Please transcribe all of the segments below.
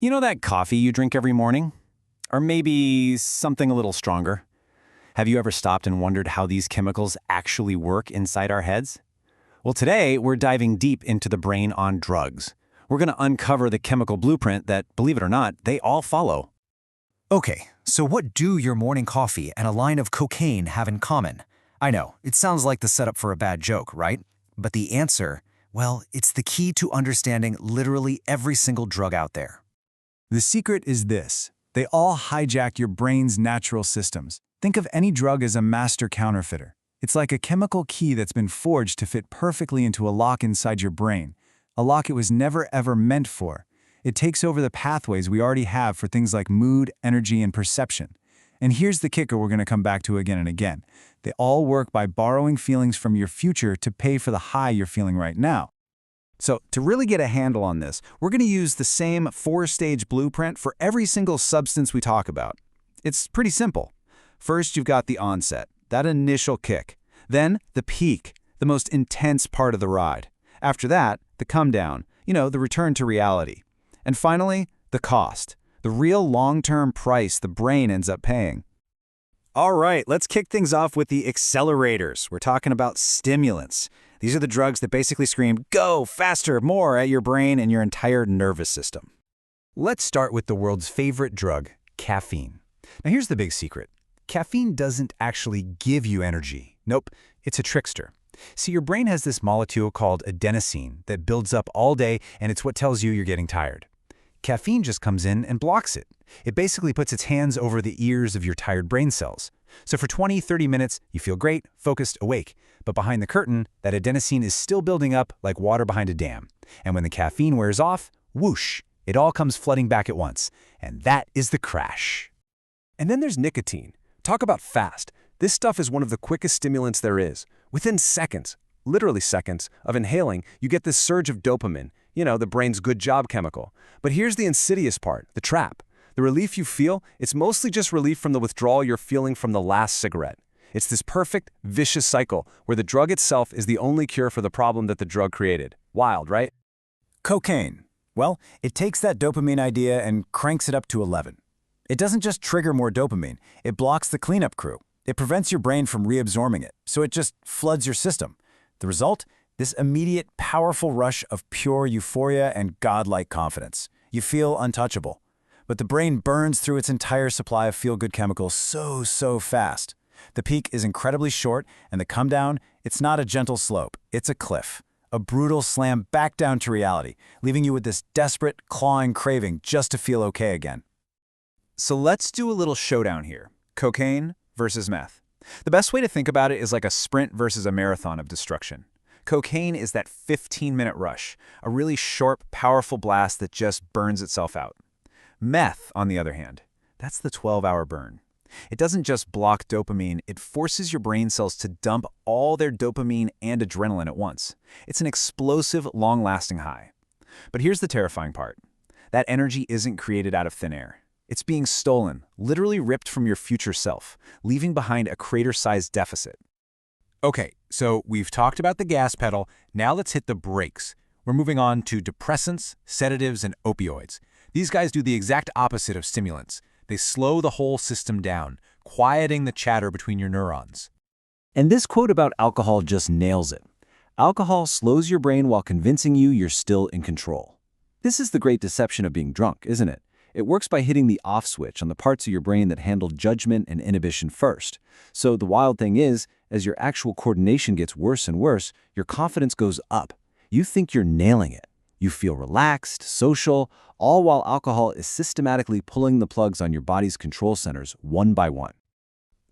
You know that coffee you drink every morning? Or maybe something a little stronger? Have you ever stopped and wondered how these chemicals actually work inside our heads? Well, today we're diving deep into the brain on drugs. We're going to uncover the chemical blueprint that, believe it or not, they all follow. Okay, so what do your morning coffee and a line of cocaine have in common? I know, it sounds like the setup for a bad joke, right? But the answer, well, it's the key to understanding literally every single drug out there. The secret is this: they all hijack your brain's natural systems. Think of any drug as a master counterfeiter. It's like a chemical key that's been forged to fit perfectly into a lock inside your brain, a lock it was never ever meant for. It takes over the pathways we already have for things like mood, energy, and perception. And here's the kicker we're going to come back to again and again. They all work by borrowing feelings from your future to pay for the high you're feeling right now. So, to really get a handle on this, we're going to use the same 4-stage blueprint for every single substance we talk about. It's pretty simple. First, you've got the onset, that initial kick. Then, the peak, the most intense part of the ride. After that, the come down, the return to reality. And finally, the cost, the real long-term price the brain ends up paying. All right, let's kick things off with the accelerators. We're talking about stimulants. These are the drugs that basically scream, go, faster, more at your brain and your entire nervous system. Let's start with the world's favorite drug, caffeine. Now here's the big secret. Caffeine doesn't actually give you energy. Nope, it's a trickster. See, your brain has this molecule called adenosine that builds up all day, and it's what tells you you're getting tired. Caffeine just comes in and blocks it. It basically puts its hands over the ears of your tired brain cells. So for 20-30 minutes, you feel great, focused, awake. But behind the curtain, that adenosine is still building up like water behind a dam. And when the caffeine wears off, whoosh, it all comes flooding back at once. And that is the crash. And then there's nicotine. Talk about fast. This stuff is one of the quickest stimulants there is. Within seconds, literally seconds, of inhaling, you get this surge of dopamine, the brain's good job chemical. But here's the insidious part, the trap. The relief you feel, it's mostly just relief from the withdrawal you're feeling from the last cigarette. It's this perfect, vicious cycle where the drug itself is the only cure for the problem that the drug created. Wild, right? Cocaine. Well, it takes that dopamine idea and cranks it up to 11. It doesn't just trigger more dopamine, it blocks the cleanup crew. It prevents your brain from reabsorbing it, so it just floods your system. The result? This immediate, powerful rush of pure euphoria and godlike confidence. You feel untouchable. But the brain burns through its entire supply of feel-good chemicals so fast. The peak is incredibly short, and the come down, it's not a gentle slope, it's a cliff. A brutal slam back down to reality, leaving you with this desperate, clawing craving just to feel okay again. So let's do a little showdown here. Cocaine versus meth. The best way to think about it is like a sprint versus a marathon of destruction. Cocaine is that 15-minute rush, a really short, powerful blast that just burns itself out. Meth, on the other hand, that's the 12-hour burn. It doesn't just block dopamine, it forces your brain cells to dump all their dopamine and adrenaline at once. It's an explosive, long-lasting high. But here's the terrifying part. That energy isn't created out of thin air. It's being stolen, literally ripped from your future self, leaving behind a crater-sized deficit. Okay, so we've talked about the gas pedal, now let's hit the brakes. We're moving on to depressants, sedatives, and opioids. These guys do the exact opposite of stimulants. They slow the whole system down, quieting the chatter between your neurons. And this quote about alcohol just nails it. Alcohol slows your brain while convincing you you're still in control. This is the great deception of being drunk, isn't it? It works by hitting the off switch on the parts of your brain that handle judgment and inhibition first. So the wild thing is, as your actual coordination gets worse and worse, your confidence goes up. You think you're nailing it. You feel relaxed, social, all while alcohol is systematically pulling the plugs on your body's control centers one by one.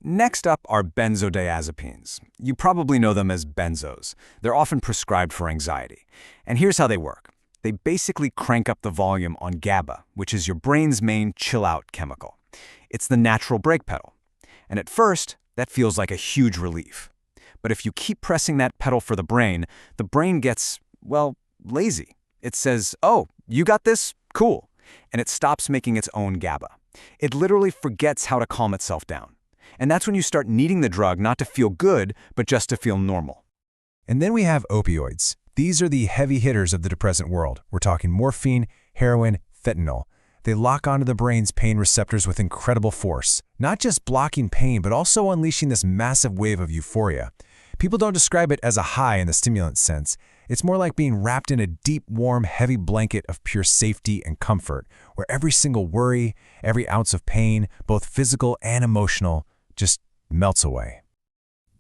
Next up are benzodiazepines. You probably know them as benzos. They're often prescribed for anxiety. And here's how they work. They basically crank up the volume on GABA, which is your brain's main chill-out chemical. It's the natural brake pedal. And at first, that feels like a huge relief. But if you keep pressing that pedal for the brain gets, lazy. It says, oh, you got this? Cool. And it stops making its own GABA. It literally forgets how to calm itself down. And that's when you start needing the drug not to feel good, but just to feel normal. And then we have opioids. These are the heavy hitters of the depressant world. We're talking morphine, heroin, fentanyl. They lock onto the brain's pain receptors with incredible force, not just blocking pain, but also unleashing this massive wave of euphoria. People don't describe it as a high in the stimulant sense. It's more like being wrapped in a deep, warm, heavy blanket of pure safety and comfort, where every single worry, every ounce of pain, both physical and emotional, just melts away.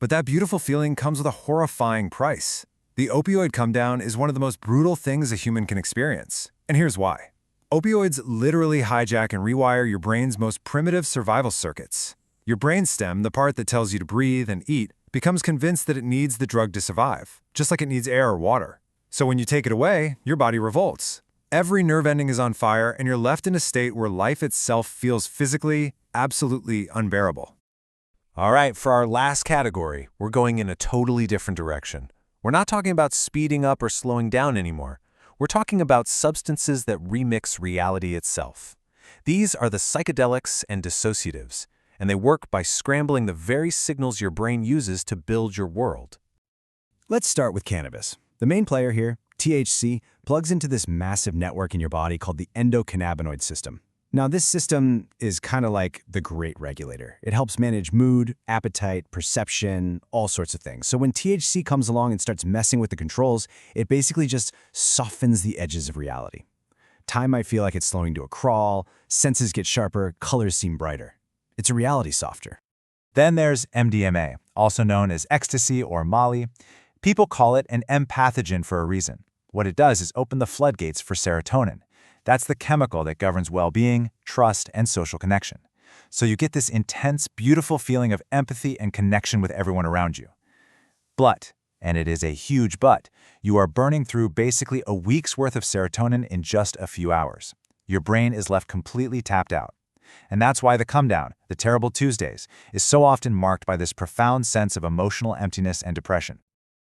But that beautiful feeling comes with a horrifying price. The opioid come-down is one of the most brutal things a human can experience. And here's why. Opioids literally hijack and rewire your brain's most primitive survival circuits. Your brainstem, the part that tells you to breathe and eat, becomes convinced that it needs the drug to survive, just like it needs air or water. So when you take it away, your body revolts. Every nerve ending is on fire, and you're left in a state where life itself feels physically, absolutely unbearable. All right, for our last category, we're going in a totally different direction. We're not talking about speeding up or slowing down anymore. We're talking about substances that remix reality itself. These are the psychedelics and dissociatives, and they work by scrambling the very signals your brain uses to build your world. Let's start with cannabis. The main player here, THC, plugs into this massive network in your body called the endocannabinoid system. Now, this system is kind of like the great regulator. It helps manage mood, appetite, perception, all sorts of things. So when THC comes along and starts messing with the controls, it basically just softens the edges of reality. Time might feel like it's slowing to a crawl, senses get sharper, colors seem brighter. It's a reality softer. Then there's MDMA, also known as ecstasy or Molly. People call it an empathogen for a reason. What it does is open the floodgates for serotonin. That's the chemical that governs well-being, trust, and social connection. So you get this intense, beautiful feeling of empathy and connection with everyone around you. But, and it is a huge but, you are burning through basically a week's worth of serotonin in just a few hours. Your brain is left completely tapped out. And that's why the come down, the terrible Tuesdays, is so often marked by this profound sense of emotional emptiness and depression.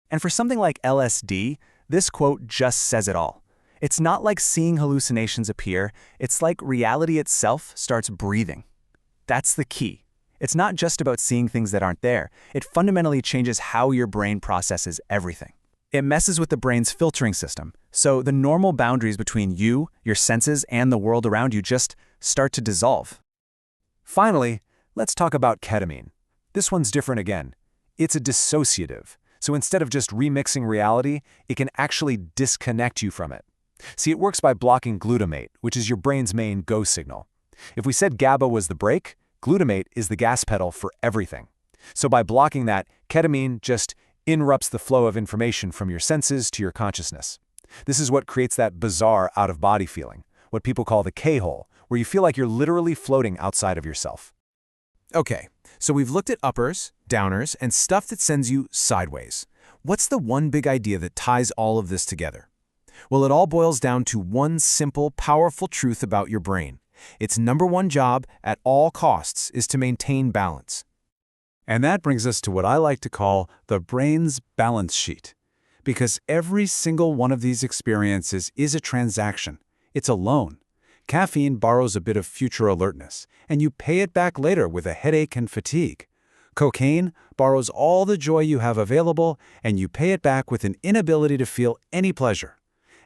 And for something like LSD, this quote just says it all. It's not like seeing hallucinations appear, it's like reality itself starts breathing. That's the key. It's not just about seeing things that aren't there. It fundamentally changes how your brain processes everything. It messes with the brain's filtering system, so the normal boundaries between you, your senses, and the world around you just start to dissolve. Finally, let's talk about ketamine. This one's different again. It's a dissociative, so instead of just remixing reality, it can actually disconnect you from it. See, it works by blocking glutamate, which is your brain's main go signal. If we said GABA was the brake, glutamate is the gas pedal for everything. So by blocking that, ketamine just interrupts the flow of information from your senses to your consciousness. This is what creates that bizarre out-of-body feeling, what people call the K-hole, where you feel like you're literally floating outside of yourself. Okay, so we've looked at uppers, downers, and stuff that sends you sideways. What's the one big idea that ties all of this together? Well, it all boils down to one simple, powerful truth about your brain. Its number one job, at all costs, is to maintain balance. And that brings us to what I like to call the brain's balance sheet. Because every single one of these experiences is a transaction. It's a loan. Caffeine borrows a bit of future alertness, and you pay it back later with a headache and fatigue. Cocaine borrows all the joy you have available, and you pay it back with an inability to feel any pleasure.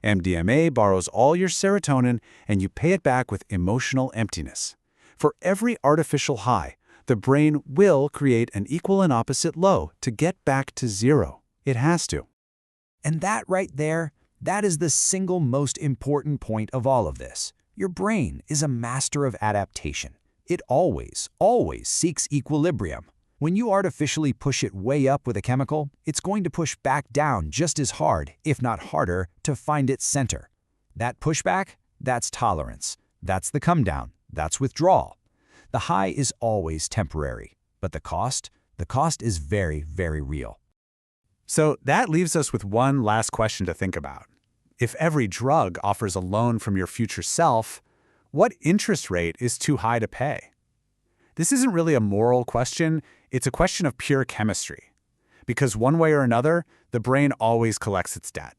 MDMA borrows all your serotonin, and you pay it back with emotional emptiness. For every artificial high, the brain will create an equal and opposite low to get back to zero. It has to. And that right there, that is the single most important point of all of this. Your brain is a master of adaptation. It always seeks equilibrium. When you artificially push it way up with a chemical, it's going to push back down just as hard, if not harder, to find its center. That pushback, that's tolerance. That's the come down. That's withdrawal. The high is always temporary, but the cost is very, very real. So that leaves us with one last question to think about. If every drug offers a loan from your future self, what interest rate is too high to pay? This isn't really a moral question, it's a question of pure chemistry. Because one way or another, the brain always collects its debt.